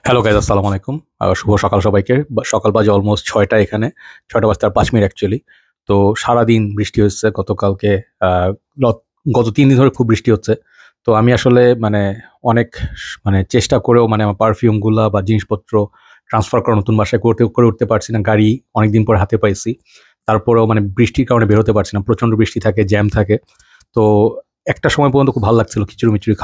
Hello guys, আসসালামু আলাইকুম। শুভ সকাল সবাইকে। সকাল বাজে অলমোস্ট ৬টা এখানে। ৬টা বাজতে আর ৫ মিনিট অ্যাকচুয়ালি। তো সারাদিন বৃষ্টি হচ্ছে গতকালকে। আ লত গত ৩ দিন ধরে খুব বৃষ্টি হচ্ছে। তো আমি আসলে মানে অনেক চেষ্টা করেও আমার পারফিউম গুলা বা জিনিসপত্র ট্রান্সফার করা নতুন বাসায় করে উঠতে পারছি না। গাড়ি অনেকদিন পরে হাতে পাইছি। তারপরেও বৃষ্টির কারণে বের হতে পারছি না। প্রচন্ড বৃষ্টি থাকে, জ্যাম থাকে। তো একটা সময় পর্যন্ত খুব ভাল লাগছিল। খিচুড়ি-মিচুড়ি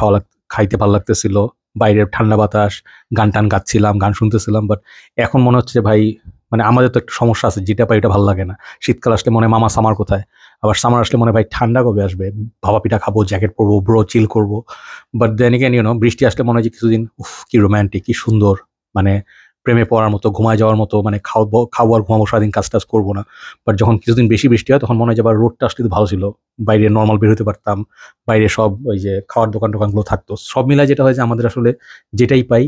খাইতে ভাল লাগতেছিল। বাইরের ঠান্ডা বাতাস, গান-টান গাচ্ছিলাম, গান শুনতেছিলাম। বাট এখন মনে হচ্ছে যে ভাই আমাদের তো একটা সমস্যা আছে। যেটা পাই ওটা ভাল লাগে না। শীতকাল আসলে মনে হয় মামা সামার কোথায়? আবার সামার আসলে মনে হয় ভাই ঠান্ডা কবে আসবে? ভাপা পিঠা খাবো, জ্যাকেট পরবো, চিল করবো। বাট দেন এগেইন বৃষ্টি আসলে মনে হয় যে কিছুদিন কি রোমান্টিক, কি সুন্দর। মানে প্রেমে পড়ার মতো, ঘুমায় যাওয়ার মতো, খাবো আর ঘুমাবো, সারাদিন কাজ-টাজ করবো না। বাট যখন কিছুদিন বেশি বৃষ্টি হয় তখন মনে হয় যে আবার রোদটা আসলে তো ভালো ছিল। বাইরে নরমাল বের হতে পারতাম। বাইরে সব ওই যে খাওয়ার দোকান-টোকানগুলো থাকতো। সব মিলায় যেটা হয় যে আমাদের আসলে যেটাই পাই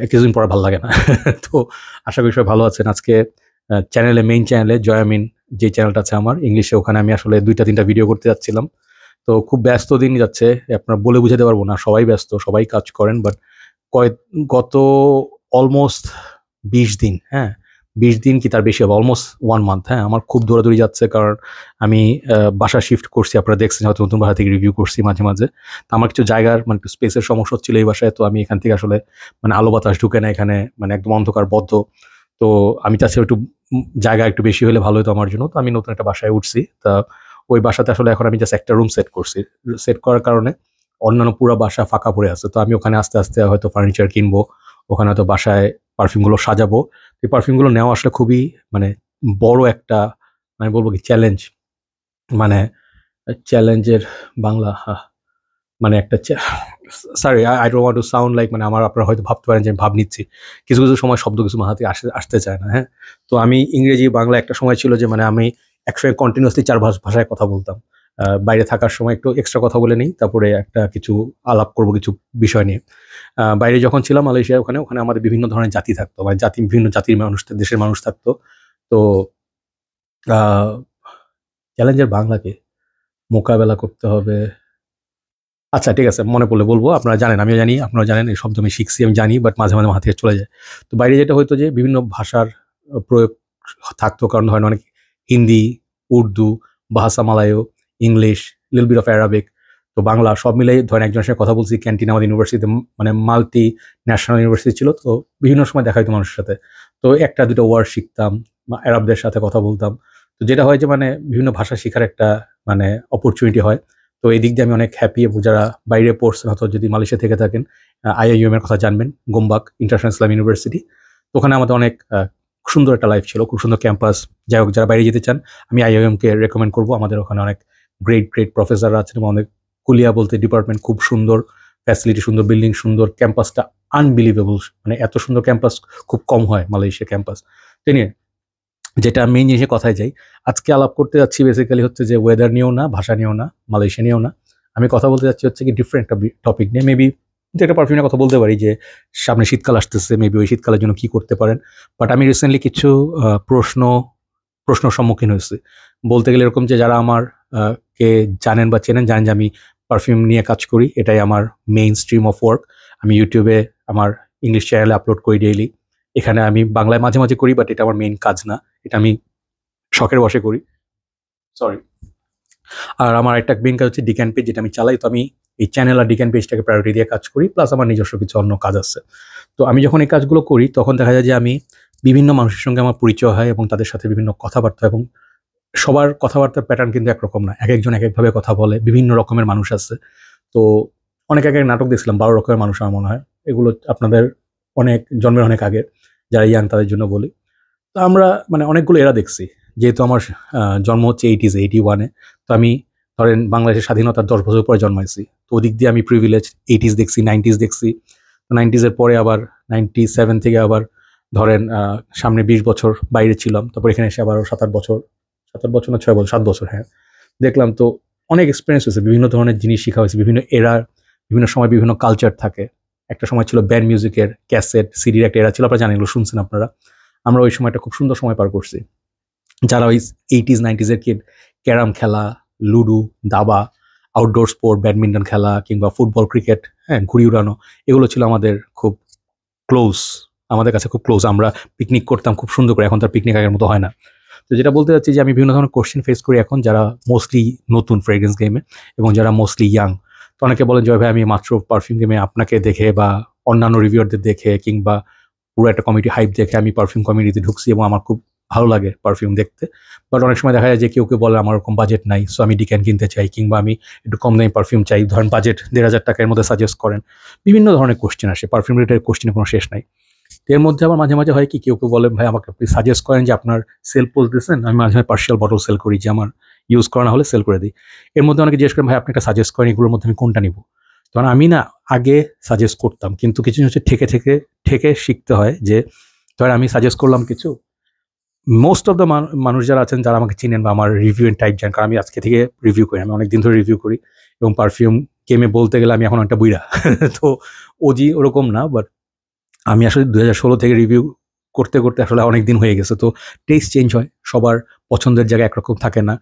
কিছুদিন পর আর ভাল লাগে না। তো আশা করি সবাই ভালো আছেন। আজকে মেইন চ্যানেলে জয়ামিন যে চ্যানেলটা আছে আমার ইংলিশে, ওখানে আমি আসলে ২টা ৩টা ভিডিও করতে যাচ্ছিলাম। তো খুব ব্যস্ত দিন যাচ্ছে। আপনার বলে বুঝাতে পারব না। সবাই ব্যস্ত, সবাই কাজ করেন। বাট কয়েক গত অলমোস্ট ২০ দিন, হ্যাঁ? ২০ দিন কি তার বেশি হবে। অলমোস্ট 1 মান্থ, হ্যাঁ? আমার খুব দৌড়াদৌড়ি যাচ্ছে কারণ আমি বাসা শিফট করছি। আপনারা দেখছেন হয়তো নতুন বাসা থেকে রিভিউ করছি মাঝে। তো আমার কিছু জায়গার একটু স্পেসের সমস্যা হচ্ছিল এই বাসায়। তো আমি এখান থেকে আসলে আলো বাতাস ঢুকে না এখানে। একদম অন্ধকার বদ্ধ। তো আমি চাচ্ছিলাম একটু জায়গা একটু বেশি হলে ভালো হতো আমার জন্য। তো আমি নতুন একটা বাসায় উঠছি। তা ওই বাসাতে আসলে এখন আমি জাস্ট একটা রুম সেট করছি। সেট করার কারণে অন্যান্য পুরা বাসা ফাঁকা পড়ে আছে। তো আমি ওখানে আস্তে হয়তো ফার্নিচার কিনবো। ওখানে হয়তো বাসায় পারফিউম গুলো সাজাবো। এই পারফিউম গুলো নেওয়া আসলে খুবই মানে বড় একটা বলবো কি চ্যালেঞ্জ। মানে চ্যালেঞ্জের বাংলা একটা sorry, I don't want to sound like আপনারা হয়তো ভাবতে পারেন যে আমি ভাব নিচ্ছি। কিছু সময় শব্দ কিছু মাথা থেকে আসতে চায় না, হ্যাঁ? তো আমি ইংরেজি, বাংলা একটা সময় ছিল যে আমি একসঙ্গে কন্টিনিউয়াসলি ৪ ভাষায় কথা বলতাম। বাইরে থাকার সময় একটু এক্সট্রা কথা বলে নেই। তারপরে একটা কিছু আলাপ করব কিছু বিষয় নিয়ে। বাইরে যখন ছিলাম মালয়েশিয়ায়, ওখানে আমাদের বিভিন্ন ধরনের জাতি থাকতো। বিভিন্ন জাতির মানুষ, দেশের মানুষ থাকতো। তো আ চ্যালেঞ্জের বাংলা কি? মোকাবেলা করতে হবে। আচ্ছা, ঠিক আছে, মনে পড়লে বলব। আপনারা জানেন, আমিও জানি, আপনারাও জানেন এই শব্দ আমি শিখছি, আমি জানি, বাট মাঝে মাথা থেকে চলে যায়। তো বাইরে যেটা হইতো যে বিভিন্ন ভাষার প্রয়োগ থাকতো। কারণ ধরেন অনেক হিন্দি, উর্দু, ভাষা মালায়ো, English, little bit of Arabic, তো বাংলা সব মিলাই ধরেন একজনের সাথে কথা বলছি। ক্যান্টিন আমাদের ইউনিভার্সিটিতে মাল্টি ন্যাশনাল ইউনিভার্সিটি ছিল। তো বিভিন্ন সময় দেখা হইতো মানুষের সাথে। তো ১টা ২টা ওয়ার্ড শিখতাম বা আরবদের সাথে কথা বলতাম। তো যেটা হয় যে বিভিন্ন ভাষা শিখার একটা অপরচুনিটি হয়। তো এই দিক দিয়ে আমি অনেক হ্যাপি। এবং যারা বাইরে পড়ছেন অথবা যদি মালয়েশিয়া থেকে থাকেন, আইআইইউএম এর কথা জানবেন। গোমবাক ইন্টারন্যাশনাল ইসলাম ইউনিভার্সিটি। তো ওখানে আমাদের অনেক সুন্দর একটা লাইফ ছিল, খুব সুন্দর ক্যাম্পাস। যাই হোক, যারা বাইরে যেতে চান আমি আইআইইউএম কে রেকমেন্ড করব। আমাদের ওখানে অনেক গ্রেট প্রফেসররা আছেন এবং অনেক কুলিয়া বলতে ডিপার্টমেন্ট খুব সুন্দর, ফ্যাসিলিটি সুন্দর, বিল্ডিং সুন্দর, ক্যাম্পাসটা আনবিলিভেবল। এত সুন্দর ক্যাম্পাস খুব কম হয় মালয়েশিয়া ক্যাম্পাস। তো নিয়ে যেটা মেইন জিনিসের কথায় যাই। আজকে আলাপ করতে যাচ্ছি বেসিক্যালি হচ্ছে যে ওয়েদার নিয়েও না, ভাষা নিয়েও না, মালয়েশিয়া নিয়েও না। আমি কথা বলতে যাচ্ছি হচ্ছে কি ডিফারেন্ট একটা টপিক নিয়ে। মেবি একটা পারফিউমের কথা বলতে পারি যে সামনে শীতকাল আসতেছে, মেবি ওই শীতকালের জন্য কি করতে পারেন। বাট আমি রিসেন্টলি কিছু প্রশ্নর সম্মুখীন হয়েছি। বলতে গেলে এরকম যে যারা আমার কে জানেন বা চেনেন, জানেন যে আমি পারফিউম নিয়ে কাজ করি। এটাই আমার মেইন স্ট্রিম অফ ওয়ার্ক। আমি ইউটিউবে আমার ইংলিশ চ্যানেলে আপলোড করি ডেইলি। এখানে আমি বাংলায় মাঝে করি, বাট এটা আমার মেইন কাজ না। এটা আমি শখের বশে করি। সরি। আর আমার একটা মেইন কাজ হচ্ছে ডিক্যান পেজ, যেটা আমি চালাই। তো আমি এই চ্যানেল আর ডিক্যান পেজটাকে প্রায়োরিটি দিয়ে কাজ করি। প্লাস আমার নিজস্ব কিছু অন্য কাজ আছে। তো আমি যখন এই কাজগুলো করি তখন দেখা যায় যে আমি বিভিন্ন মানুষের সঙ্গে আমার পরিচয় হয় এবং তাদের সাথে বিভিন্ন কথাবার্তা, এবং সবার কথাবার্তার প্যাটার্ন কিন্তু একরকম না। একেকজন একেকভাবে কথা বলে। বিভিন্ন রকমের মানুষ আছে। তো অনেক আগে নাটক দেখছিলাম ১২ রকমের মানুষ, আমার মনে হয়। এগুলো আপনাদের জন্মের অনেক আগে। যারা ইয়াং তাদের জন্য বলি। তো আমরা অনেকগুলো এরা দেখছি। যেহেতু আমার জন্ম হচ্ছে 80s, 81 এ। তো আমি ধরেন বাংলাদেশের স্বাধীনতার ১০ বছর পরে জন্মাইছি। তো ওদিক দিয়ে আমি প্রিভিলেজড। 80s দেখছি, 90s দেখছি। তো 90s এর পরে আবার 97 থেকে আবার ধরেন সামনে ২০ বছর বাইরে ছিলাম। তারপর এখানে এসে আবারও ৭-৮ বছর, ৭-৮ বছর না ৬ বছর, ৭ বছর, হ্যাঁ, দেখলাম। তো অনেক এক্সপেরিয়েন্স হয়েছে। বিভিন্ন ধরনের জিনিস শিখা হয়েছে। বিভিন্ন এরার, বিভিন্ন সময় বিভিন্ন কালচার থাকে। একটা সময় ছিল ব্যান্ড মিউজিকের ক্যাসেট, সিডির একটা এরা ছিল। আপনারা জানেন, এগুলো শুনছেন আপনারা। আমরা ওই সময়টা খুব সুন্দর সময় পার করছি। যারা ওই 80s 90s এর কিড, ক্যারাম খেলা, লুডো, দাবা, আউটডোর স্পোর্ট, ব্যাডমিন্টন খেলা কিংবা ফুটবল, ক্রিকেট, হ্যাঁ, ঘুড়ি উড়ানো, এগুলো ছিল আমাদের খুব ক্লোজ, আমাদের কাছে খুব ক্লোজ। আমরা পিকনিক করতাম খুব সুন্দর করে, এখন তার পিকনিক আগের মতো হয় না। তো যেটা বলতে চাচ্ছি যে আমি বিভিন্ন ধরনের কোশ্চেন ফেস করি এখন, যারা মোস্টলি নতুন ফ্রেগ্রেন্স গেমে এবং যারা মোস্টলি ইয়াং। তো অনেকে বলেন জয় ভাই, আমি মাত্র পারফিউম গেমে আপনাকে দেখে বা অন্যান্য রিভিউয়ারদের দেখে কিংবা পুরো একটা কমিউনিটি হাইপ দেখে আমি পারফিউম কমিউনিটিতে ঢুকছি এবং আমার খুব ভালো লাগে পারফিউম দেখতে। বাট অনেক সময় দেখা যায় যে কেউ কেউ বলে আমার ওরকম বাজেট নাই, সো আমি ডিক্যান কিনতে চাই, কিংবা আমি একটু কম দামি পারফিউম চাই, ধরেন বাজেট 1,500 টাকার মধ্যে সাজেস্ট করেন। বিভিন্ন ধরনের কোশ্চেন আসে, পারফিউম রিলেটেড কোশ্চেনের কোনো শেষ নাই। এর মধ্যে আবার মাঝে মাঝে হয় কি, কেউ কেউ বলেন ভাই আমাকে আপনি সাজেস্ট করেন যে আপনার সেল পোস্ট দিচ্ছেন, আমি মাঝে মাঝে পার্সিয়াল বটল সেল করি, যে আমার ইউজ করা না হলে সেল করে দিই। এর মধ্যে অনেকে জিজ্ঞেস করেন ভাই আপনি একটা সাজেস্ট করেন, এগুলোর মধ্যে আমি কোনটা নিব। তখন আমি না আগে সাজেস্ট করতাম, কিন্তু কিছু হচ্ছে ঠেকে ঠেকে ঠেকে শিখতে হয়। যে ধরেন আমি সাজেস্ট করলাম কিছু, মোস্ট অফ দ্য মানুষ যারা আছেন, যারা আমাকে চিনেন বা আমার রিভিউ এন্ড টাইপ জানেন, কারণ আমি আজকে থেকে রিভিউ করি, আমি অনেকদিন ধরে রিভিউ করি এবং পারফিউম গেমে বলতে গেলে আমি এখন একটা বুইড়া। তো ওজি ওরকম না, বাট আমি আসলে 2016 থেকে রিভিউ করতে করতে আসলে অনেক দিন হয়ে গেছে। তো টেস্ট চেঞ্জ হয়, সবার পছন্দের জায়গা একরকম থাকে না।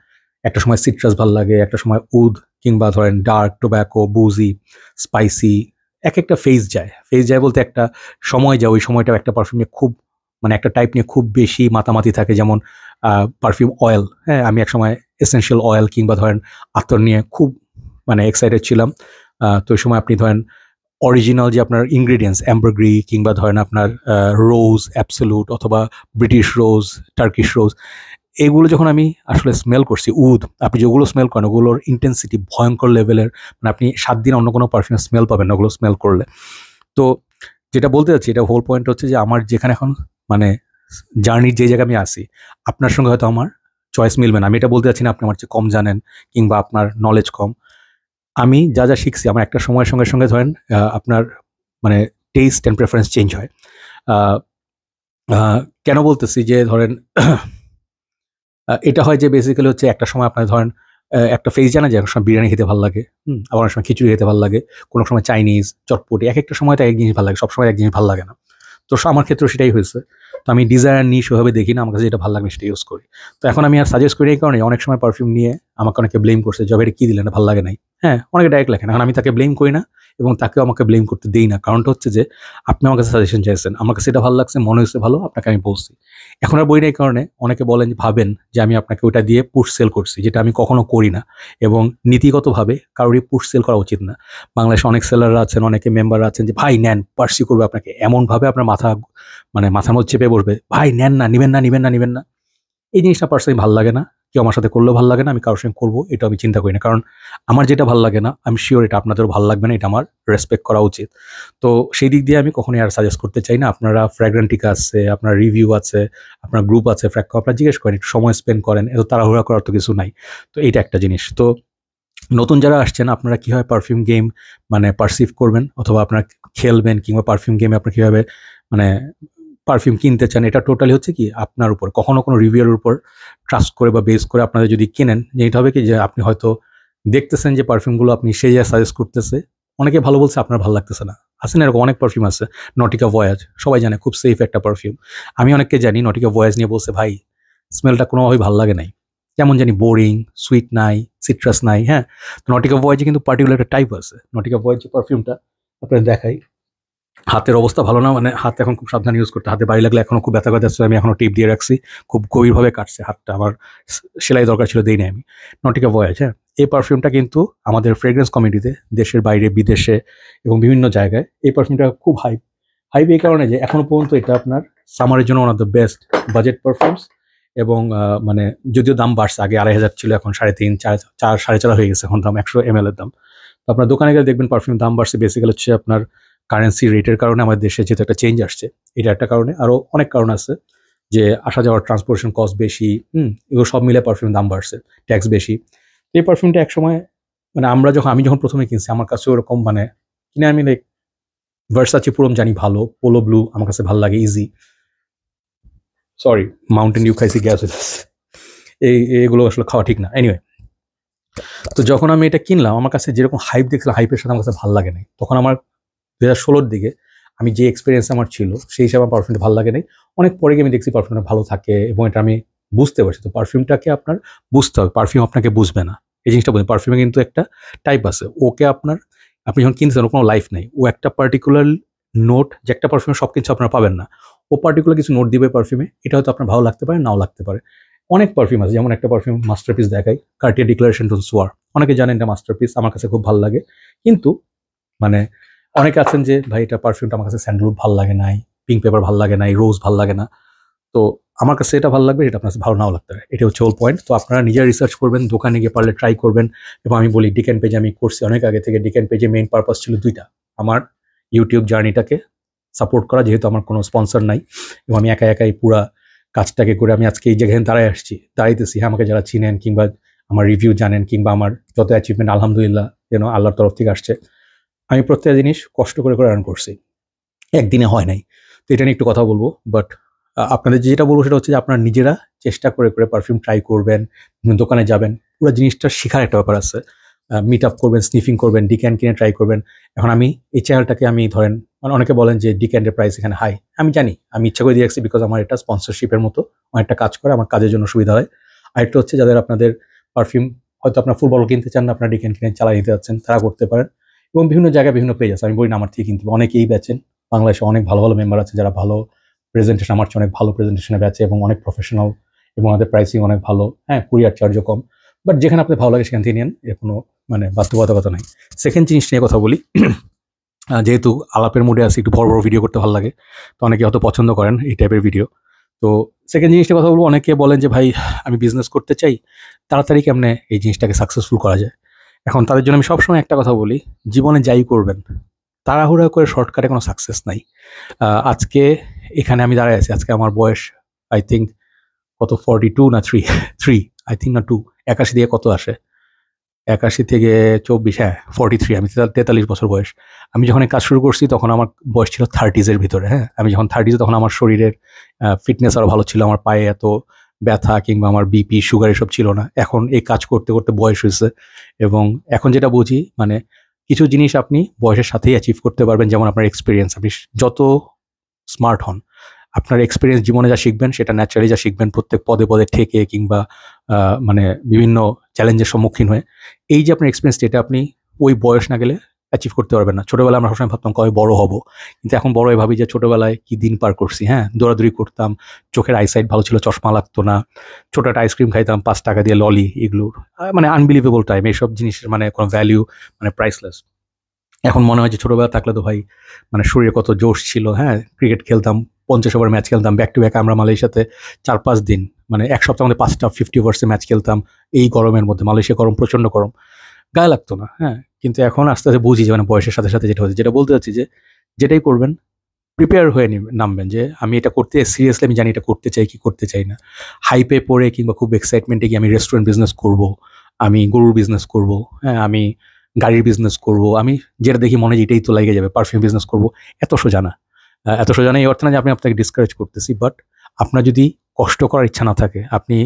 একটা সময় সিট্রাস ভাল লাগে, একটা সময় উড, কিংবা ধরেন ডার্ক টোব্যাকো, বুজি, স্পাইসি। একটা ফেজ যায় বলতে একটা সময় যায়, ওই সময়টাও একটা পারফিউম নিয়ে খুব, মানে একটা টাইপ নিয়ে খুব বেশি মাতামাতি থাকে। যেমন পারফিউম অয়েল, হ্যাঁ আমি এক সময় এসেনশিয়াল অয়েল কিংবা ধরেন আতর নিয়ে খুব মানে এক্সাইটেড ছিলাম। তো ওই সময় আপনি ধরেন অরিজিনাল যে আপনার ইনগ্রিডিয়েন্টস, অ্যাম্বারগ্রি কিংবা ধরেন আপনার রোজ অ্যাবসোলুট অথবা ব্রিটিশ রোজ, টার্কিশ রোজ, এগুলো যখন আমি আসলে স্মেল করছি, উদ, আপনি যেগুলো স্মেল করেন ওগুলোর ইন্টেন্সিটি ভয়ঙ্কর লেভেলের, মানে আপনি 7 দিন অন্য কোনো পারফিউম স্মেল পাবেন না ওগুলো স্মেল করলে। তো যেটা বলতে চাচ্ছি, এটা হোল পয়েন্ট হচ্ছে যে আমার যেখানে এখন মানে জার্নির যে জায়গায় আমি আসি, আপনার সঙ্গে হয়তো আমার চয়েস মিলবে না। আমি এটা বলতে চাচ্ছি না আপনি আমার চেয়ে কম জানেন কিংবা আপনার নলেজ কম। আমি যা যা শিখছি, আমার একটা সময়ের সঙ্গে সঙ্গে ধরেন আপনার মানে টেস্ট অ্যান্ড প্রেফারেন্স চেঞ্জ হয়। আহ, আহ, কেন বলতেছি যে ধরেন এটা হয় যে বেসিক্যালি হচ্ছে একটা সময় আপনার ধরেন একটা ফেজ জানা যায়, এক সময় বিরিয়ানি খেতে ভালো লাগে, আবার অনেক সময় খিচুড়ি খেতে ভালো লাগে, কোনো সময় চাইনিজ চটপটি, একটা সময় তো এক জিনিস ভালো লাগে, সবসময় এক জিনিস ভালো লাগে না। তো আমার ক্ষেত্রে সেটাই হয়েছে। তো আমি ডিজায়ার নিশ ওইভাবে দেখি না, আমার কাছে যেটা ভালো লাগবে সেটা ইউজ করি। তো এখন আমি আর সাজেস্ট করি এই কারণে, অনেক সময় পারফিউম নিয়ে আমাকে অনেকে ব্লেম করছে, জব এটা কী দিলেন, ভালো লাগে নাই। হ্যাঁ, অনেকে ডাইরেক্ট লেখেন, এখন আমি তাকে ব্লেম করি না এবং তাকেও আমাকে ব্লেম করতে দিই না। কারণটা হচ্ছে যে আপনি আমার কাছে সাজেশন চাইছেন, আমার কাছে এটা ভালো লাগছে, মনে হয়েছে ভালো, আপনাকে আমি বলছি। এখন আর বই নেই কারণে অনেকে বলেন, ভাবেন যে আমি আপনাকে ওইটা দিয়ে পুশ সেল করছি, যেটা আমি কখনো করি না। এবং নীতিগতভাবে কারোরই পুশ সেল করা উচিত না। বাংলাদেশে অনেক সেলাররা আছেন, অনেকে মেম্বাররা আছেন যে ভাই নেন, পার্সি করবে আপনাকে, এমনভাবে আপনার মাথার মধ্যে চেপে বসবে, ভাই নেন না, নিবেন না, নিবেন না, নিবেন না। এই জিনিসটা পার্সোনালি ভালো লাগে না, কেউ আমার সাথে করলেও ভালো লাগে না, আমি কারোর সঙ্গে করবো এটা আমি চিন্তা করি না। কারণ আমার যেটা ভালো লাগে না, আমি শিওর এটা আপনাদেরও ভালো লাগবে না, এটা আমার রেসপেক্ট করা উচিত। তো সেই দিক দিয়ে আমি কখনোই আর সাজেস্ট করতে চাই না। আপনারা ফ্র্যাগ্রেন্টিকা আছে, আপনার রিভিউ আছে, আপনার গ্রুপ আছে ফ্র্যাগ, আপনারা জিজ্ঞেস করেন, একটু সময় স্পেন্ড করেন, এত তাড়াহুড়া করার তো কিছু নাই। তো এইটা একটা জিনিস। তো নতুন যারা আসছেন, আপনারা কীভাবে পারফিউম গেম মানে পারসিভ করবেন অথবা আপনারা খেলবেন, কিংবা পারফিউম গেমে আপনারা কীভাবে মানে পারফিউম কিনতে চান, এটা টোটালি হচ্ছে কি আপনার উপর। কখনো কোনো রিভিউয়ের উপর ট্রাস্ট করে বা বেস করে আপনারা যদি কেনেন, যে এটা হবে কি যে আপনি হয়তো দেখতেছেন যে পারফিউমগুলো আপনি সেই জায়গায় সাজেস্ট করতেছে, অনেকে ভালো বলছে, আপনার ভালো লাগতেছে না। আছে না এরকম অনেক পারফিউম আছে। নটিকা ভয়েজ সবাই জানে, খুব সেফ একটা পারফিউম। আমি অনেককে জানি নটিকা ভয়েজ নিয়ে বলছে ভাই স্মেলটা কোনোভাবেই ভালো লাগে নাই, কেমন জানি বোরিং, সুইট নাই, সিট্রাস নাই। হ্যাঁ, তো নটিকা ভয়েজে কিন্তু পার্টিকুলার একটা টাইপ আছে। নটিকা ভয়েজ যে পারফিউমটা আপনার দেখাই, হাতের অবস্থা ভালো না, মানে হাতে এখন খুব সাবধানে ইউজ করতে, হাতে বাড়ি লাগলে এখনো খুব ব্যথা করতে, আমি এখনো টিপ দিয়ে রাখছি, খুব গভীরভাবে কাটছে হাতটা, আমার সেলাই দরকার ছিল, দেই না আমি। নটিকা ভয়েজ, হ্যাঁ, এই পারফিউমটা কিন্তু আমাদের ফ্রেগ্রেন্স কমিউনিটিতে দেশের বাইরে বিদেশে এবং বিভিন্ন জায়গায় এই পারফিউমটা খুব হাইপ। হাইপ এই কারণে যে এখনো পর্যন্ত এটা আপনার সামারের জন্য one of the best budget perfumes. এবং মানে যদিও দাম বাড়ছে, আগে 2,500 ছিল, এখন 3,500, 4, 4.5 হয়ে গেছে এখন দাম, 100 ml এর দাম। তো আপনার দোকানে গেলে দেখবেন পারফিউম দাম বাড়ছে, বেসিক্যালি হচ্ছে আপনার কারেন্সি রেটের কারণে, আমাদের দেশে যেহেতু একটা চেঞ্জ আসছে, এটা একটা কারণে। আরও অনেক কারণ আছে, যে আসা যাওয়ার ট্রান্সপোর্টেশন কস্ট বেশি, এগুলো সব মিলে পারফিউম দাম বাড়ছে, ট্যাক্স বেশি। এই পারফিউমটা একসময় মানে আমি যখন প্রথমে কিনছি, আমার কাছে ওরকম মানে কিনে আমি লাইক ভার্সাচি পুরম জানি ভালো, পোলো ব্লু আমার কাছে ভালো লাগে, ইজি, সরি মাউন্টেন ডিউ খাইছি, গ্যাস হয়ে যাচ্ছে, এইগুলো আসলে খাওয়া ঠিক না। এনিওয়ে, তো যখন আমি এটা কিনলাম, আমার কাছে যেরকম হাইপ দেখছিলাম, হাইপের সাথে আমার কাছে ভালো লাগে নাই। তখন আমার 2016-র দিকে আমি যে এক্সপিরিয়েন্স আমার ছিল, সেই হিসাবে আমার পারফিউমটা ভালো লাগে নাই। অনেক পরে গিয়ে আমি দেখছি পারফিউমটা ভালো থাকে এবং এটা আমি বুঝতে পারছি। তো পারফিউমটাকে আপনার বুঝতে হবে, পারফিউম আপনাকে বুঝবে না, এই জিনিসটা বুঝবেন। পারফিউমে কিন্তু একটা টাইপ আছে, ওকে আপনি যখন কিনছেন ওর কোনো লাইফ নেই, ও একটা পার্টিকুলার নোট, যে একটা পারফিউমে সব কিছু আপনারা পাবেন না, ও পার্টিকুলার কিছু নোট দিবে পারফিউমে, এটা হয়তো আপনার ভালো লাগতে পারে, নাও লাগতে পারে। অনেক পারফিউম আছে, যেমন একটা পারফিউম মাস্টারপিস দেখাই, কার্টিয়ার ডিক্লারেশন টু সোয়ার, অনেকে জানেন এটা মাস্টারপিস, আমার কাছে খুব ভালো লাগে। কিন্তু মানে অনেকে আছেন যে ভাই এটা পারফিউমটা আমার কাছে স্যান্ডেলউড ভালো লাগে নাই, পিঙ্ক পেপার ভালো লাগে নাই, রোজ ভালো লাগে না। তো আমার কাছে এটা ভালো লাগবে, এটা আপনার কাছে ভালো নাও লাগতে পারে, এটা হচ্ছে হোল পয়েন্ট। তো আপনারা নিজেরা রিসার্চ করবেন, দোকানে গিয়ে পারলে ট্রাই করবেন। এবং আমি বলি ডিকেন পেজে আমি করছি অনেক আগে থেকে, ডিকেন পেজে মেইন পারপাস ছিল দুইটা, আমার ইউটিউব জার্নিটাকে সাপোর্ট করা, যেহেতু আমার কোনো স্পন্সর নাই এবং আমি একা একাই পুরা কাজটাকে করে আমি আজকে এই জায়গায় দাঁড়াইতেছি। হ্যাঁ, আমাকে যারা চিনেন কিংবা আমার রিভিউ জানেন কিংবা আমার যত অ্যাচিভমেন্ট আলহামদুলিল্লাহ আল্লাহর তরফ থেকে আসছে, আমি প্রত্যেকটা জিনিস কষ্ট করে আর্ন করছি, একদিনে হয় নাই। তো এটা নিয়ে একটু কথা বলবো। বাট আপনাদের যেটা বলবো সেটা হচ্ছে যে আপনারা নিজেরা চেষ্টা করে পারফিউম ট্রাই করবেন, দোকানে যাবেন, পুরো জিনিসটা শেখার একটা ব্যাপার আছে। মিট আপ করবেন, স্নিফিং করবেন, ডিক্যান কিনে ট্রাই করবেন। এখন আমি এই চ্যানেলটাকে আমি ধরেন, অনেকে বলেন যে ডিক্যানের প্রাইস এখানে হাই, আমি জানি, আমি ইচ্ছা করে দিয়ে রাখছি, বিকজ আমার এটা স্পন্সরশিপের মতো অনেকটা কাজ করে, আমার কাজের জন্য সুবিধা হয়। আরেকটা হচ্ছে যাদের আপনাদের পারফিউম হয়তো আপনার ফুল বটল কিনতে চান না, আপনার ডিক্যান কিনে চালাই দিতে যাচ্ছেন, তারা করতে পারেন। এবং বিভিন্ন জায়গায় বিভিন্ন পেজ আছে, আমি বলি না আমার থেকে কিনতে, অনেকেই বেচেন। বাংলাদেশে অনেক ভালো ভালো মেম্বার আছে যারা ভালো প্রেজেন্টেশন, আমার চেয়ে অনেক ভালো প্রেজেন্টেশনে বেচে এবং অনেক প্রফেশনাল, এবং ওদের প্রাইসিং অনেক ভালো। হ্যাঁ, কুরিয়ার চার্জও কম। বাট যেখানে আপনার ভালো লাগে সেখান থেকে নিন, এর কোনো বাধ্যবাধকতা নাই। সেকেন্ড জিনিস নিয়ে কথা বলি। যেহেতু আলাপের মুডে আছি, একটু বড় বড় ভিডিও করতে ভালো লাগে, তো অনেকে হয়তো পছন্দ করেন এই টাইপের ভিডিও। তো সেকেন্ড জিনিসটা কথা বলবো, অনেকে বলেন যে ভাই আমি বিজনেস করতে চাই, তাড়াতাড়ি কেমনে এই জিনিসটাকে সাকসেসফুল করা যায়। এখন তাদের জন্য আমি সবসময় একটা কথা বলি, জীবনে যাই করবেন তাড়াহুড়া করে শর্টকাটে কোনো সাকসেস নাই। আজকে এখানে আমি দাঁড়ায় আছি, আজকে আমার বয়স আই থিঙ্ক কত 42 না 3 3 আই থিঙ্ক না 2, 81 দিয়ে কত আসে, 81 থেকে 24, হ্যাঁ 43, আমি 43 বছর বয়স। আমি যখন এই কাজ শুরু করছি তখন আমার বয়স ছিল 30s ভিতরে। হ্যাঁ, আমি যখন 30s তখন আমার শরীরের ফিটনেস আরও ভালো ছিল, আমার পায়ে এত ব্যথা কিংবা আমার বিপি সুগার এসব ছিল না। এখন এই কাজ করতে করতে বয়স হয়েছে, এবং এখন যেটা বুঝি কিছু জিনিস আপনি বয়সের সাথেই অ্যাচিভ করতে পারবেন। যেমন আপনার এক্সপিরিয়েন্স, আপনি যত স্মার্ট হন, আপনার এক্সপিরিয়েন্স জীবনে যা শিখবেন সেটা ন্যাচারালি যা শিখবেন, প্রত্যেক পদে পদে ঠেকে কিংবা বিভিন্ন চ্যালেঞ্জের সম্মুখীন হয়ে। এই যে আপনার এক্সপিরিয়েন্স, এটা আপনি ওই বয়স না গেলে অ্যাচিভ করতে পারবেন না। ছোটোবেলায় আমরা সবসময় ভাবতাম কবে বড় হব, কিন্তু এখন বড় হয়ে ভাবি যে ছোটোবেলায় কি দিন পার করছি। হ্যাঁ, দৌড়াদৌড়ি করতাম, চোখের আইসাইট ভালো ছিল, চশমা লাগতো না, ছোটো একটা আইসক্রিম খাইতাম 5 টাকা দিয়ে, ললি, এগুলোর আনবিলিভেবল টাইম, এইসব জিনিসের কোনো ভ্যালিউ প্রাইসলেস। এখন মনে হয় যে ছোটোবেলা থাকলে তো ভাই শরীরে কত জোশ ছিল। হ্যাঁ, ক্রিকেট খেলতাম, 50 ওভার ম্যাচ খেলতাম ব্যাক টু ব্যাক। আমরা মালয়েশিয়াতে 4-5 দিন, 1 সপ্তাহের মধ্যে 5টা 50 ওভার্সের ম্যাচ খেলতাম এই গরমের মধ্যে। মালয়েশিয়া গরম, প্রচণ্ড গরম, গায়ে লাগতো না। হ্যাঁ, কিন্তু এখন আস্তে আস্তে বুঝি যে বয়সের সাথে সাথে যেটা হচ্ছে, যেটা বলতে চাচ্ছি যে যেটাই করবেন প্রিপেয়ার হয়ে নামবেন, যে আমি এটা করতে সিরিয়াসলি, আমি জানি এটা করতে চাই কি করতে চাই না। হাইপে পড়ে কিংবা খুব এক্সাইটমেন্টে গিয়ে আমি রেস্টুরেন্ট বিজনেস করব, আমি গরুর বিজনেস করব, হ্যাঁ আমি গাড়ির বিজনেস করব, আমি যেটা দেখি মনে হয় এটাই তো লাগে যাবে, পারফিউম বিজনেস করব, এত সোজা না। এত সোজা না এই অর্থে না যে আমি আপনাকে ডিসকারেজ করতেছি, বাট আপনার যদি কষ্ট করার ইচ্ছা না থাকে, আপনি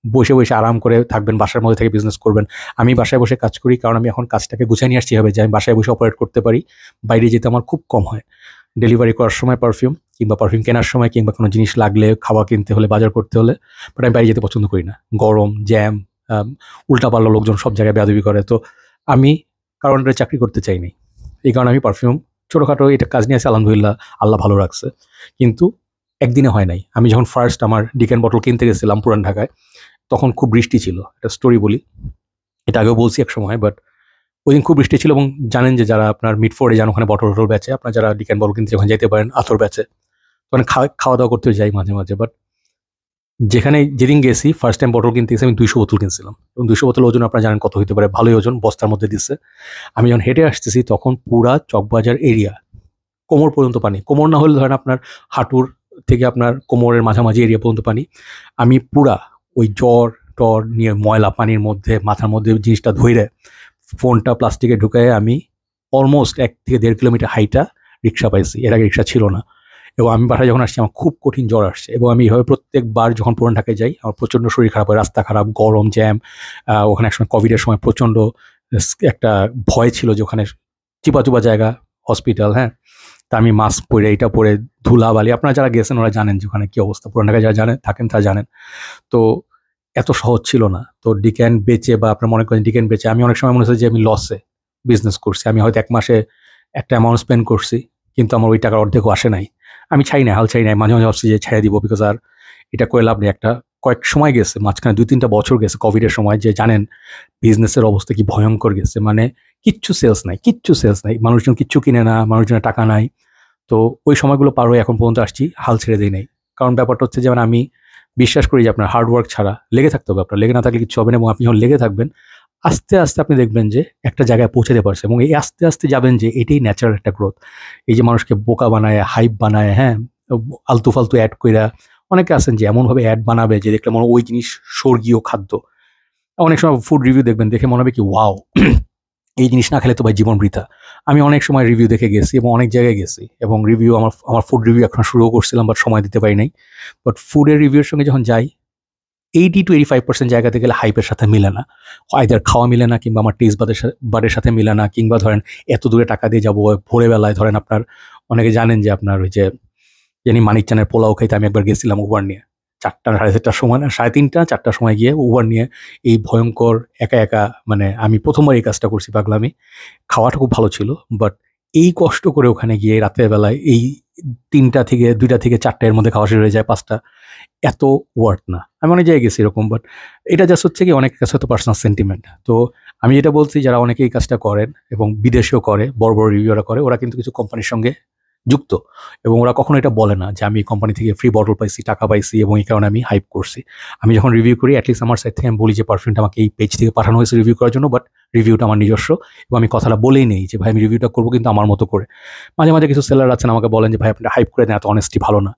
বসে বসে আরাম করে থাকবেন, বাসার মধ্যে থেকে বিজনেস করবেন। আমি বাসায় বসে কাজ করি, কারণ আমি এখন কাজটাকে গুছিয়ে নিয়ে আসছি হবে যে আমি বাসায় বসে অপারেট করতে পারি, বাইরে যেতে আমার খুব কম হয়। ডেলিভারি করার সময় পারফিউম, কিংবা পারফিউম কেনার সময়, কিংবা কোনো জিনিস লাগলে, খাওয়া কিনতে হলে, বাজার করতে হলে, বাট আমি বাইরে যেতে পছন্দ করি না। গরম, জ্যাম, উল্টাপাল্লা লোকজন সব জায়গায় বেয়াদবি করে। তো আমি কারণটা চাকরি করতে চাইনি, এই কারণে আমি পারফিউম ছোটোখাটো এটা কাজ নিয়ে আসি, আলহামদুলিল্লাহ আল্লাহ ভালো রাখছে। কিন্তু একদিনে হয় নাই। আমি যখন ফার্স্ট আমার ডিকেন বটল কিনতে গেছিলাম পুরান ঢাকায়, তখন খুব বৃষ্টি ছিল। একটা স্টোরি বলি, এটা আগেও বলছি এক সময়, বাট ওই দিন খুব বৃষ্টি ছিল। এবং জানেন যে যারা আপনার মিডফোর্ডে যান, ওখানে বটল টটল বেচে, আপনার যারা ডিকেন বটল কিনতে যখন যেতে পারেন, আতর বেচে, তখন খাওয়া দাওয়া করতে যাই মাঝে মাঝে। বাট যেদিন গেছি ফার্স্ট টাইম বটল কিনতে গেছি, আমি 200 বোতল কিনছিলাম, এবং 200 বোতল ওজন আপনারা জানেন কত হতে পারে, ভালোই ওজন, বস্তার মধ্যে দিচ্ছে। আমি যখন হেঁটে আসতেছি তখন পুরা চকবাজার এরিয়া কোমর পর্যন্ত পানি, কোমর না হলে ধরেন আপনার হাঁটুর থেকে আপনার কোমরের মাঝামাঝি এরিয়া পর্যন্ত পানি। আমি পুরা ওই জ্বর টর নিয়ে ময়লা পানির মধ্যে মাথার মধ্যে জিনিসটা ধরে, ফোনটা প্লাস্টিকে ঢুকায় আমি অলমোস্ট 1 থেকে 1.5 কিলোমিটার হাইটা রিক্সা পাইছি। এর আগে রিক্সা ছিল না। এবং আমি বাসায় যখন আসছি আমার খুব কঠিন জ্বর আসছে, এবং আমি এইভাবে প্রত্যেকবার যখন পুরান ঢাকায় যাই আমার প্রচণ্ড শরীর খারাপ হয়, রাস্তা খারাপ, গরম, জ্যাম। ওখানে একসময় কোভিডের সময় প্রচণ্ড একটা ভয় ছিল যে ওখানে চিপা জায়গা, হসপিটাল। হ্যাঁ, তা আমি মাস্ক পরে, এটা পরে, ধুলাবালি, আপনারা যারা গেছেন ওরা জানেন যে ওখানে কী অবস্থা, পুরান ঢাকায় যারা থাকেন তারা জানেন। তো এত সহজ ছিল না। তো ডিক্যান বেচে, বা আপনার মনে করেন ডিক্যান বেচে, আমি অনেক সময় মনে হচ্ছে যে আমি লসে বিজনেস করছি। আমি হয়তো 1 মাসে একটা অ্যামাউন্ট স্পেন্ড করছি, কিন্তু আমার ওই টাকার অর্ধেকও আসে নাই। আমি ছাই নাই, হাল ছাই নাই, মাঝে মাঝে ভাবছি যে ছাইড়া দিব, বিকজ আর এটা করে লাভ নেই। একটা কয়েক সময় গেছে, মাঝখানে 2-3টা বছর গেছে কোভিডের সময়, যে জানেন বিজনেসের অবস্থা কি ভয়ঙ্কর গেছে, মানে কিচ্ছু সেলস নাই, মানুষজন কিচ্ছু কিনে না, মানুষজনের টাকা নাই। তো ওই সময়গুলো পার হয়ে এখন পর্যন্ত আসছি, হাল ছেড়ে দিই নাই। কারণ ব্যাপারটা হচ্ছে যেমন আমি বিশ্বাস করি যে আপনার হার্ড ওয়ার্ক ছাড়া, লেগে থাকতে হবে, আপনার লেগে না থাকলে কিছু হবে না। এবং আপনি যখন লেগে থাকবেন, আস্তে আস্তে আপনি দেখবেন যে একটা জায়গায় পৌঁছাতে পারছে, এবং এই আস্তে আস্তে যাবেন যে এটাই ন্যাচারাল একটা গ্রোথ। এই যে মানুষকে বোকা বানায়, হাইপ বানায়, হ্যাঁ, আলতু ফালতু অ্যাড কইরা, অনেকে আছেন যে এমনভাবে অ্যাড বানাবে যে দেখলে মনে হয় ওই জিনিস স্বর্গীয় খাদ্য। অনেক সময় ফুড রিভিউ দেখবেন, দেখে মনে হবে কি ওয়াও, এই জিনিস না খেলে তো ভাই জীবন বৃথা। আমি অনেক সময় রিভিউ দেখে গেছি এবং অনেক জায়গায় গেছি, এবং রিভিউ আমার ফুড রিভিউ এখন শুরুও করছিলাম, বাট সময় দিতে পারি নাই। বাট ফুডের রিভিউর সঙ্গে যখন যাই, 80-85% জায়গাতে গেলে হাইপের সাথে মিলে না। আইদার খাওয়া মিলে না, কিংবা আমার টেস্ট বারের সাথে মিলে না, কিংবা ধরেন এত দূরে টাকা দিয়ে যাবো ভোরবেলায়, ধরেন আপনার অনেকে জানেন যে আপনার ওই যে জানি মানিকচানের পোলাও খাইতে আমি একবার গেছিলাম উবার নিয়ে, 4টা 4:30টার সময় না, 3:30 4টার সময় গিয়ে উবার নিয়ে, এই ভয়ঙ্কর একা একা, মানে আমি প্রথমবার এই কাজটা করছি পাগলামি। খাওয়াটা খুব ভালো ছিল, বাট এই কষ্ট করে ওখানে গিয়ে রাতের বেলায় এই 2টা থেকে 4টা এর মধ্যে খাওয়া শেষ হয়ে যায় 5টা, এত ওয়ার্থ না। আমি অনেক জায়গায় গেছি এরকম, বাট এটা জাস্ট হচ্ছে কি অনেকের কাছে হয়তো পার্সোনাল সেন্টিমেন্ট। তো আমি যেটা বলছি, যারা অনেকে এই কাজটা করেন এবং বিদেশেও করে, বড় বড় রিভিউরা করে, ওরা কিন্তু কিছু কোম্পানির সঙ্গে যুক্ত, এবং ওরা কখনো এটা বলে না যে আমি এই কোম্পানি থেকে ফ্রি বটল পাইছি, টাকা পাইছি, এবং এই কারণে আমি হাইপ করছি। আমি যখন রিভিউ করি, অ্যাটলিস্ট আমার সাইড থেকে আমি বলি যে পারফিউমটা আমাকে এই পেজ থেকে পাঠানো হয়েছে রিভিউ করার জন্য, বাট রিভিউটা আমার নিজস্ব, এবং আমি কথাটা বলেই নেই যে ভাই আমি রিভিউটা করবো কিন্তু আমার মতো করে। মাঝে মাঝে কিছু সেলার আছেন আমাকে বলেন যে ভাই আপনি হাইপ করে দেন, এত অনেস্টি ভালো না।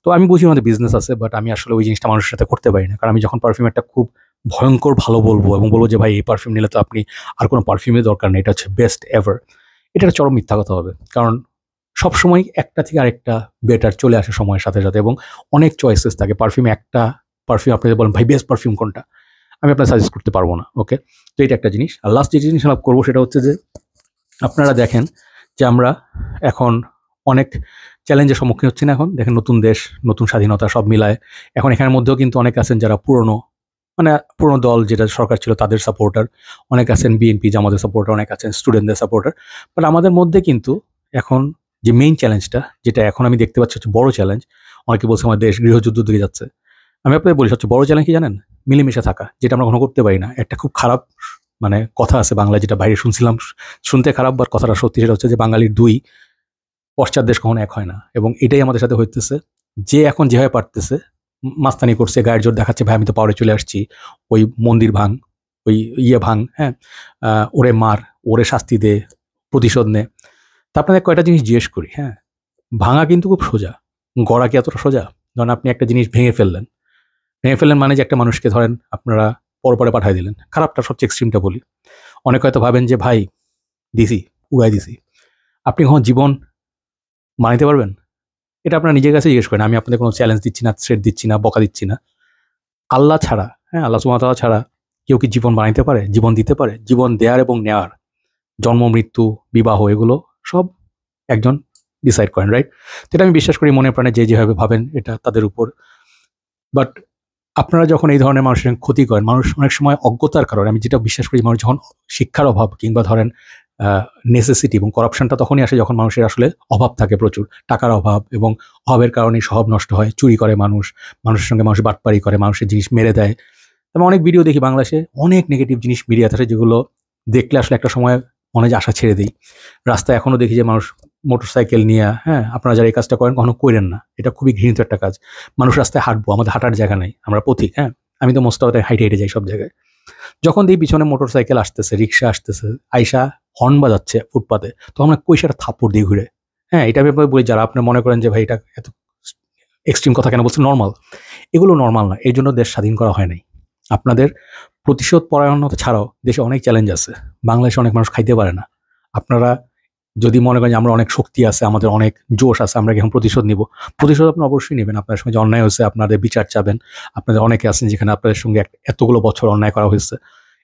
তো আমি বুঝি আমাদের বিজনেস আছে, বাট আমি আসলে ওই জিনিসটা মানুষের সাথে করতে পারি না। কারণ আমি যখন পারফিউম একটা খুব ভয়ঙ্কর ভালো বলবো, এবং বলবো যে ভাই এই পারফিউম নিলে তো আপনি আর কোনো পারফিউমের দরকার নেই, এটা হচ্ছে বেস্ট এভার, এটা একটা চরম মিথ্যা কথা হবে। কারণ সবসময় একটা থেকে আরেকটা বেটার চলে আসে সময়ের সাথে সাথে, এবং অনেক চয়েসেস থাকে। পারফিউম একটা পারফিউম আপনি বলেন ভাই বেস্ট পারফিউম কোনটা, আমি আপনার সাজেস্ট করতে পারবো না। ওকে, তো এটা একটা জিনিস। আর লাস্ট যে জিনিস আলাপ করবো সেটা হচ্ছে যে আপনারা দেখেন যে আমরা এখন অনেক চ্যালেঞ্জের সম্মুখীন হচ্ছি না। এখন দেখেন নতুন দেশ, নতুন স্বাধীনতা সব মিলায় এখন এখানের মধ্যেও কিন্তু অনেক আছেন যারা পুরনো, মানে পুরনো দল যেটা সরকার ছিল তাদের সাপোর্টার, অনেক আছেন বিএনপি জামাতের সাপোর্টার, অনেক আছেন স্টুডেন্টদের সাপোর্টার। বাট আমাদের মধ্যে কিন্তু এখন যে মেইন চ্যালেঞ্জটা, যেটা এখন আমি দেখতে পাচ্ছি হচ্ছে বড় চ্যালেঞ্জ, অনেকে বলছে আমার দেশ গৃহযুদ্ধ দিকে যাচ্ছে। আমি আপনাদের বলি সবচেয়ে বড় চ্যালেঞ্জ কি জানেন? মিলেমিশে থাকা, যেটা আমরা কখনো করতে পারি না। একটা খুব খারাপ মানে কথা আছে বাংলায়, যেটা বাইরে শুনছিলাম, শুনতে খারাপ, বাট কথাটা সত্যি। সেটা হচ্ছে যে বাঙালির দুই, পশ্চাৎ দেশ কখনো এক হয় না, এবং এটাই আমাদের সাথে হইতেছে। যে এখন যেভাবে পারতেছে মাস্তানি করছে, গায়ের জোর দেখাচ্ছে, ভাই আমি তো পাওয়ারে চলে আসছি, ওই মন্দির ভাঙ, ওই ইয়ে ভাঙ, হ্যাঁ, ওরে মার, ওরে শাস্তি দে, প্রতিশোধ নে। তা আপনাদের কয়টা জিনিস জিজ্ঞেস করি, হ্যাঁ, ভাঙা কিন্তু খুব সোজা, গড়া কি এতটা সোজা? ধরেন আপনি একটা জিনিস ভেঙে ফেললেন মানে যে একটা মানুষকে ধরেন আপনারা পরপরে পাঠিয়ে দিলেন, খারাপটা সবচেয়ে এক্সট্রিমটা বলি। অনেকে হয়তো ভাবেন যে ভাই দিছি, উড়াই দিছি। আপনি কখন জীবন মানাইতে পারবেন? এটা আপনারা নিজের কাছে জিজ্ঞেস করেন। আমি আপনাদের কোনো চ্যালেঞ্জ দিচ্ছি না, থ্রেট দিচ্ছি না, বকা দিচ্ছি না। আল্লাহ ছাড়া, হ্যাঁ, আল্লাহ সুবহানাহু ওয়া তাআলা ছাড়া কেউ কি জীবন বানাইতে পারে? জীবন দিতে পারে? জীবন দেয়ার এবং নেওয়ার, জন্ম, মৃত্যু, বিবাহ, এগুলো সব একজন ডিসাইড করেন, রাইট? তো এটা আমি বিশ্বাস করি মনে প্রাণে, যে যেভাবে ভাবেন এটা তাদের উপর। বাট আপনারা যখন এই ধরনের মানুষের ক্ষতি করেন, মানুষ অনেক সময় অজ্ঞতার কারণে, আমি যেটা বিশ্বাস করি, মানুষ যখন শিক্ষার অভাব কিংবা ধরেন নেসেসিটি এবং করাপশনটা তখনই আসে যখন মানুষের আসলে অভাব থাকে, প্রচুর টাকার অভাব, এবং অভাবের কারণে স্বভাব নষ্ট হয়, চুরি করে মানুষ, মানুষের সঙ্গে মানুষ বাটপারি করে, মানুষের জিনিস মেরে দেয়। আমি অনেক ভিডিও দেখি বাংলাদেশে, অনেক নেগেটিভ জিনিস মিডিয়াতে আসে, যেগুলো দেখলে আসলে একটা সময় মনে যে আশা ছেড়ে দিই। রাস্তায় এখনো দেখি যে মানুষ মোটরসাইকেল নিয়ে, হ্যাঁ, আপনারা যারা এই কাজটা করেন কখনো করেন না, এটা খুবই ঘৃণিত একটা কাজ। মানুষ রাস্তায় হাঁটবো, আমাদের হাঁটার জায়গা নাই, আমরা পথিক, হ্যাঁ, আমি তো মোস্ট অফ হাইটে হেঁটে যাই সব জায়গায়। যখন দেখি পিছনে মোটরসাইকেল আসতেছে, রিক্সা আসতেছে, আইসা হর্ন বাজাচ্ছে ফুটপাতে, তখন আমরা কইসাটা থাপ্পড় দিয়ে ঘুরে। হ্যাঁ, এটা আমি আপনাকে বলি, যারা আপনি মনে করেন যে ভাই এটা এত এক্সট্রিম কথা কেন বলছেন, নর্মাল, এগুলো নর্মাল না। এই জন্য দেশ স্বাধীন করা হয় নাই। আপনাদের প্রতিশোধ পরায়ণতা ছাড়াও দেশে অনেক চ্যালেঞ্জ আছে। বাংলাদেশে অনেক মানুষ খাইতে পারে না। আপনারা যদি মনে করেন যে আমরা অনেক শক্তি আছে, আমাদের অনেক জোশ আছে, আমরা এখন প্রতিশোধ নিব, প্রতিশোধ আপনি অবশ্যই নেবেন। আপনার সঙ্গে যে অন্যায় হয়েছে আপনাদের বিচার চাবেন। আপনাদের অনেকে আছেন যেখানে আপনাদের সঙ্গে এতগুলো বছর অন্যায় করা হয়েছে,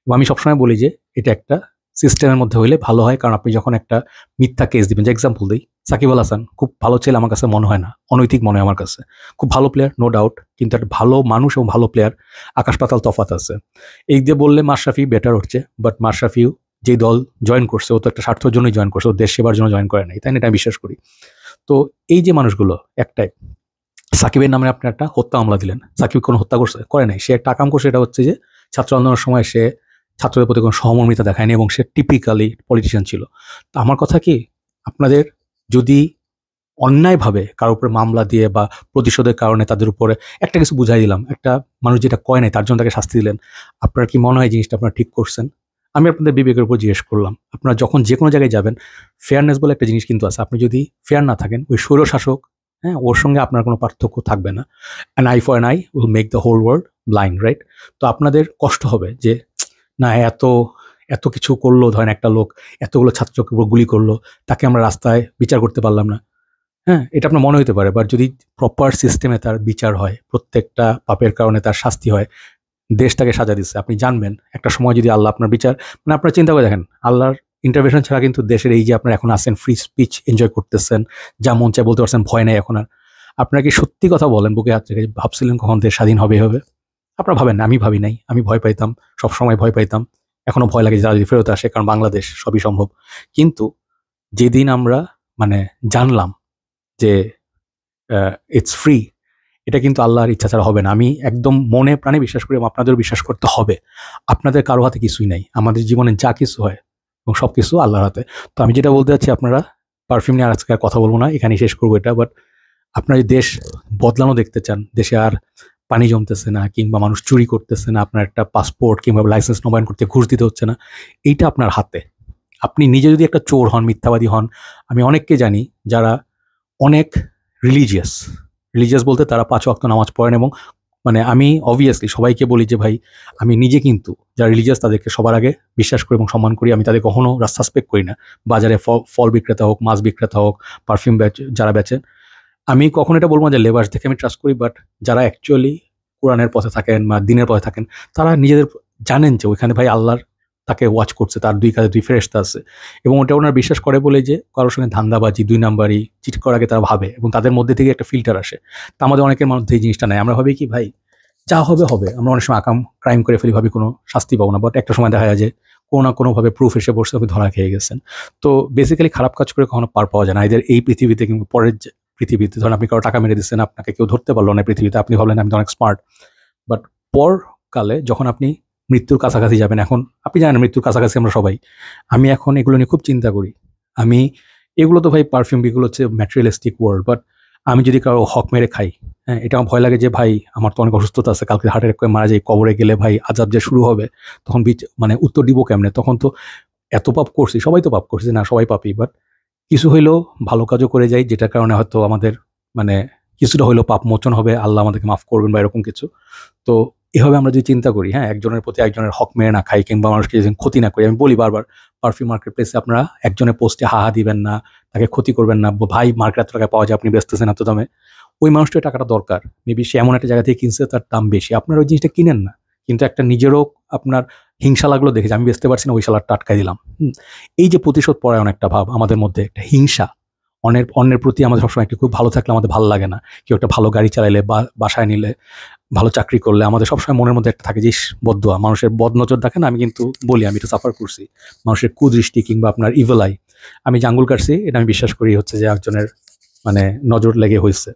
এবং আমি সবসময় বলি যে এটা একটা সিস্টেমের মধ্যে হইলে ভালো হয়। কারণ আপনি যখন একটা মিথ্যা কেস দিবেন, যে এক্সাম্পল দিই, সাকিব আল হাসান খুব ভালো ছেলে আমার কাছে মনে হয় না, অনৈতিক মনে হয় আমার কাছে। খুব ভালো প্লেয়ার, নো ডাউট, কিন্তু একটা ভালো মানুষ এবং ভালো প্লেয়ার আকাশ পাতাল তফাৎ আছে। এই দিয়ে বললে মাশরাফি বেটার হচ্ছে, বাট মাশরাফিও যে দল জয়েন করছে, ও তো একটা স্বার্থের জন্যই জয়েন করছে, ও দেশ সেবার জন্য জয়েন করে নাই, তাই না? এটা আমি বিশ্বাস করি। তো এই যে মানুষগুলো একটাই, সাকিবের নামে আপনি একটা হত্যা মামলা দিলেন। সাকিব কোনো হত্যা করে নাই, সে একটা কাম করছে। এটা হচ্ছে যে ছাত্র আন্দোলনের সময় সে ছাত্রদের প্রতি কোনো সহমর্মিতা দেখায়নি এবং সে টিপিক্যালি পলিটিশিয়ান ছিল। তো আমার কথা কি, আপনাদের যদি অন্যায়ভাবে কারোর উপরে মামলা দিয়ে বা প্রতিশোধের কারণে তাদের উপরে একটা কিছু বুঝাই দিলাম, একটা মানুষ যেটা কয় নাই তার জন্য তাকে শাস্তি দিলেন, আপনার কি মনে হয় জিনিসটা আপনারা ঠিক করছেন? আমি আপনাদের বিবেকের উপর জিজ্ঞেস করলাম। আপনারা যখন যে কোনো জায়গায় যাবেন, ফেয়ারনেস বলে একটা জিনিস কিন্তু আছে। আপনি যদি ফেয়ার না থাকেন, ওই স্বৈরশাসক, হ্যাঁ, ওর সঙ্গে আপনার কোনো পার্থক্য থাকবে না। An eye for an eye will make the whole world blind, right? তো আপনাদের কষ্ট হবে যে না, এত এত কিছু করলো, ধরেন একটা লোক এতগুলো ছাত্রকে উপর গুলি করলো, তাকে আমরা রাস্তায় বিচার করতে পারলাম না। হ্যাঁ, এটা আপনার মনে হতে পারে, বাট যদি প্রপার সিস্টেমে তার বিচার হয়, প্রত্যেকটা পাপের কারণে তার শাস্তি হয়, দেশ তাকে সাজা দিচ্ছে, আপনি জানবেন একটা সময় যদি আল্লাহ আপনার বিচার, মানে আপনার চিন্তা করে দেখেন, আল্লাহর ইন্টারভেনশন ছাড়া কিন্তু দেশের এই যে আপনার এখন আছেন, ফ্রি স্পিচ এনজয় করতেছেন, যা মন চায় বলতে পারছেন, ভয় নেই এখন আর। আপনার কি সত্যি কথা বলেন বুকে হাত রেখে, ভাবছিলেন কখন দেশ স্বাধীন হবে হবে? আপনারা ভাবেন না, আমি ভাবি নাই। আমি ভয় পাইতাম, সবসময় ভয় পাইতাম, এখনো ভয় লাগে যে তারা যদি ফেরত আসে, কারণ বাংলাদেশ সবই সম্ভব। কিন্তু যেদিন আমরা মানে জানলাম যে ইটস ফ্রি, এটা কিন্তু আল্লাহর ইচ্ছা ছাড়া হবে না। আমি একদম মনে প্রাণে বিশ্বাস করি এবং আপনাদেরও বিশ্বাস করতে হবে। আপনাদের কারো হাতে কিছুই নাই, আমাদের জীবনে যা কিছু হয় এবং সব কিছু আল্লাহর হাতে। তো আমি যেটা বলতে চাচ্ছি, আপনারা পারফিউম নিয়ে আর আজকে আর কথা বলবো না, এখানেই শেষ করবো এটা। বাট আপনারা যদি দেশ বদলানো দেখতে চান, দেশে আর পানি জমতেছে না কিংবা মানুষ চুরি করতেছে না, আপনার একটা পাসপোর্ট কিংবা লাইসেন্স নবায়ন করতে ঘুষ দিতে হচ্ছে না, এইটা আপনার হাতে। আপনি নিজে যদি একটা চোর হন, মিথ্যাবাদী হন, আমি অনেককে জানি যারা অনেক রিলিজিয়াস, রিলিজিয়াস বলতে তারা 5 ওয়াক্ত নামাজ পড়েন এবং মানে আমি অবভিয়াসলি সবাইকে বলি যে ভাই, আমি নিজে কিন্তু যারা রিলিজিয়াস তাদেরকে সবার আগে বিশ্বাস করি এবং সম্মান করি। আমি তাদের কখনো সাসপেক্ট করি না। বাজারে ফল বিক্রেতা হোক, মাছ বিক্রেতা হোক, পারফিউম যারা বেচেন, আমি কখনো এটা বলবো না যে লেবাস দেখে আমি ট্রাস্ট করি। বাট যারা অ্যাকচুয়ালি কোরআনের পথে থাকেন বা দিনের পথে থাকেন, তারা নিজেদের জানেন যে ওইখানে ভাই আল্লাহর তাকে ওয়াচ করছে, তার 2 কাঁধে 2 ফেরেশতা আছে এবং ওটা ওনারা বিশ্বাস করে বলে যে কারোর সঙ্গে ধান্দাবাজি, 2 নাম্বারি, চিট করার আগে তারা ভাবে এবং তাদের মধ্যে থেকে একটা ফিল্টার আসে। তা আমাদের অনেকের মধ্যে এই জিনিসটা নাই। আমরা ভাবি কি ভাই, যা হবে হবে। আমরা অনেক সময় ক্রাইম করে ফেলি, ভাবি কোনো শাস্তি পাবো না। বাট একটা সময় দেখা যায় যে কোনো না কোনোভাবে প্রুফ এসে বসে আপনি ধরা খেয়ে গেছেন। তো বেসিক্যালি খারাপ কাজ করে কখনো পার পাওয়া যায় না, এদের এই পৃথিবীতে কিংবা পরের পৃথিবীতে। ধরেন আপনি কারো টাকা মেরে দিচ্ছেন, আপনাকে কেউ ধরতে পারলো না পৃথিবীতে, আপনি ভাবলেন আমি তো অনেক স্মার্ট। বাট পরকালে যখন আপনি মৃত্যুর কাছাকাছি যাবেন, এখন আপনি জানেন মৃত্যুর কাছাকাছি আমরা সবাই, আমি এখন এগুলো নিয়ে খুব চিন্তা করি। আমি এগুলো তো ভাই পারফিউম, এগুলো হচ্ছে ম্যাটেরিয়ালিস্টিক ওয়ার্ল্ড। বাট আমি যদি কারো হক মেরে খাই, হ্যাঁ, এটা আমার ভয় লাগে যে ভাই আমার তো অনেক অসুস্থতা আছে, কালকে হার্ট অ্যাটাক করে মারা যাই, কবরে গেলে ভাই আজাব যে শুরু হবে, তখন মানে উত্তর দিব কেমনে? তখন তো এত পাপ করছি, সবাই তো পাপ করছে না, সবাই পাপি। বাট কিছু হইলেও ভালো কাজও করে যাই, যেটার কারণে হয়তো আমাদের মানে কিছুটা হইলেও পাপ মোচন হবে, আল্লাহ আমাদেরকে মাফ করবেন বা এরকম কিছু। তো এভাবে আমরা যদি চিন্তা করি, হ্যাঁ, একজনের প্রতি একজনের হক মেরে না খাই কিংবা মানুষকে যদি ক্ষতি না করি। আমি বলি বারবার, পারফিউম মার্কেট প্লেসে আপনারা একজনের পোস্টে হা দিবেন না, তাকে ক্ষতি করবেন না। ভাই মার্কেট এত টাকায় পাওয়া যায়, আপনি বেচতেছেন এত দামে, ওই মানুষটার টাকাটা দরকার, মেবি সে এমন একটা জায়গা থেকে কিনছে তার দাম বেশি, আপনার ওই জিনিসটা কিনেন না। কিন্তু একটা নিজেরও আপনার হিংসা লাগলো দেখে যে আমি বেচতে পারছি না, ওই শালারটা আটকাই দিলাম। এই যে প্রতিশোধ পরায়ণ একটা ভাব আমাদের মধ্যে, একটা হিংসা, অন্যের প্রতি আমাদের সবসময় একটু খুব ভালো থাকলে আমাদের ভালো লাগে না। কেউ একটা ভালো গাড়ি চালাইলে বা বাসায় নিলে, ভালো চাকরি করলে আমাদের সবসময় মনের মধ্যে একটা থাকে যে বদদোয়া, মানুষের বদনজর দেখেন। আমি কিন্তু বলি আমি এটা সাফার করছি, মানুষের কুদৃষ্টি কিংবা আপনার ইভেল আই। আমি যে আঙ্গুল কাটছি এটা আমি বিশ্বাস করি হচ্ছে যে একজনের মানে নজর লেগে হয়েছে।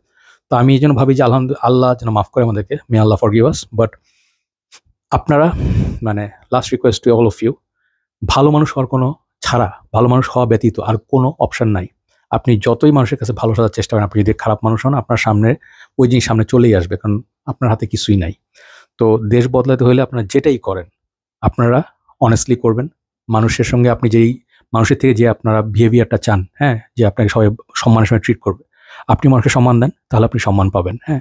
তো আমি এই জন্য ভাবি যে আল্লাহ যেন মাফ করে আমাদেরকে, মে আল্লাহ ফরগিভ আস। বাট আপনারা মানে last request to all of you, ভালো মানুষ হওয়ার কোনো ছাড়া, ভালো মানুষ হওয়া ব্যতীত আর কোনো অপশন নাই। আপনি যতই মানুষের কাছে ভালো সাজার চেষ্টা করেন, আপনি যদি খারাপ মানুষ হন, আপনার সামনে ওই জিনিস সামনে চলেই আসবে, কারণ আপনার হাতে কিছুই নাই। তো দেশ বদলাতে হলে আপনারা যেটাই করেন, আপনারা অনেস্টলি করবেন। মানুষের সঙ্গে আপনি যেই মানুষের থেকে যে আপনারা বিহেভিয়ারটা চান, হ্যাঁ, যে আপনাকে সবাই সম্মানের সঙ্গে ট্রিট করবে, আপনি মানুষকে সম্মান দেন, তাহলে আপনি সম্মান পাবেন, হ্যাঁ,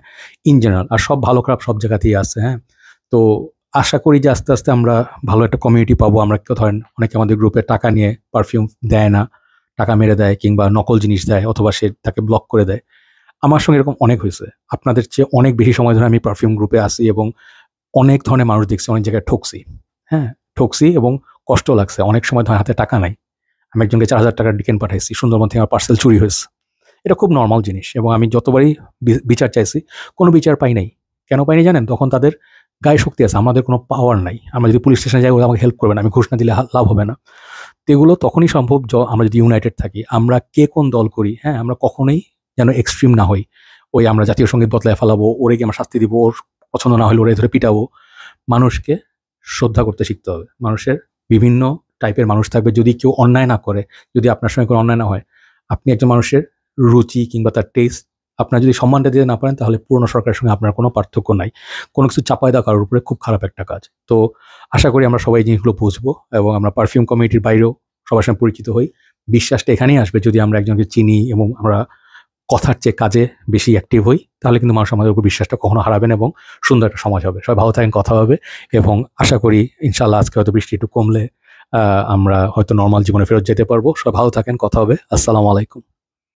ইন জেনারেল। আর সব ভালো খারাপ সব জায়গাতেই আছে, হ্যাঁ। তো আশা করি যে আস্তে আস্তে আমরা ভালো একটা কমিউনিটি পাবো। আমরা কেউ ধরেন অনেকে আমাদের গ্রুপে টাকা নিয়ে পারফিউম দেয় না, টাকা মেরে দেয় কিংবা নকল জিনিস দেয়, অথবা সে তাকে ব্লক করে দেয়। আমার সঙ্গে এরকম অনেক হয়েছে। আপনাদের চেয়ে অনেক বেশি সময় ধরে আমি পারফিউম গ্রুপে আসি এবং অনেক ধরনের মানুষ দেখছি, অনেক জায়গায় ঠকছি, হ্যাঁ, ঠকছি এবং কষ্ট লাগছে। অনেক সময় ধরেন হাতে টাকা নাই, আমি একজনকে 4,000 টাকার ডিকেন পাঠাইছি, সুন্দরবন থেকে আমার পার্সেল চুরি হয়েছে। এটা খুব নর্মাল জিনিস এবং আমি যতবারই বিচার চাইছি, কোনো বিচার পাই নাই। কেন পাইনি জানেন? তখন তাদের গায়ে শক্তি আছে, আমাদের কোনো পাওয়ার নাই। আমরা যদি পুলিশ স্টেশনে যাই, ওরা আমাকে হেল্প করবে না, আমি ঘুষ না দিলে লাভ হবে না। তো এগুলো তখনই সম্ভব আমরা যদি ইউনাইটেড থাকি। আমরা কে কোন দল করি, হ্যাঁ, আমরা কখনোই যেন এক্সট্রিম না হই। ওই আমরা জাতীয় সঙ্গীত বদলায় ফেলাবো, ওরে গিয়ে আমরা শাস্তি দিব, ওর পছন্দ না হলে ওরে ধরে পিটাবো। মানুষকে শ্রদ্ধা করতে শিখতে হবে। মানুষের বিভিন্ন টাইপের মানুষ থাকবে। যদি কেউ অন্যায় না করে, যদি আপনার সঙ্গে কোনো অন্যায় না হয়, আপনি একজন মানুষের রুচি কিংবা তার টেস্ট আপনার যদি সম্মানটা দিতে না পারেন, তাহলে পুরনো সরকারের সঙ্গে আপনার কোনো পার্থক্য নাই। কোনো কিছু চাপায় দেওয়া কারোর উপরে খুব খারাপ একটা কাজ। তো আশা করি আমরা সবাই এই জিনিসগুলো বুঝবো এবং আমরা পারফিউম কমিউনিটির বাইরেও সবার সঙ্গে পরিচিত হই। বিশ্বাসটা এখানেই আসবে যদি আমরা একজনকে চিনি এবং আমরা কথার চেয়ে কাজে বেশি অ্যাক্টিভ হই, তাহলে কিন্তু মানুষ আমাদের উপর বিশ্বাসটা কখনো হারাবে না এবং সুন্দর একটা সমাজ হবে। সবাই ভালো থাকেন, কথা হবে এবং আশা করি ইনশাআল্লাহ আজকে হয়তো বৃষ্টি একটু কমলে আমরা হয়তো নরমাল জীবনে ফেরত যেতে পারবো। সবাই ভালো থাকেন, কথা হবে। আসসালামু আলাইকুম।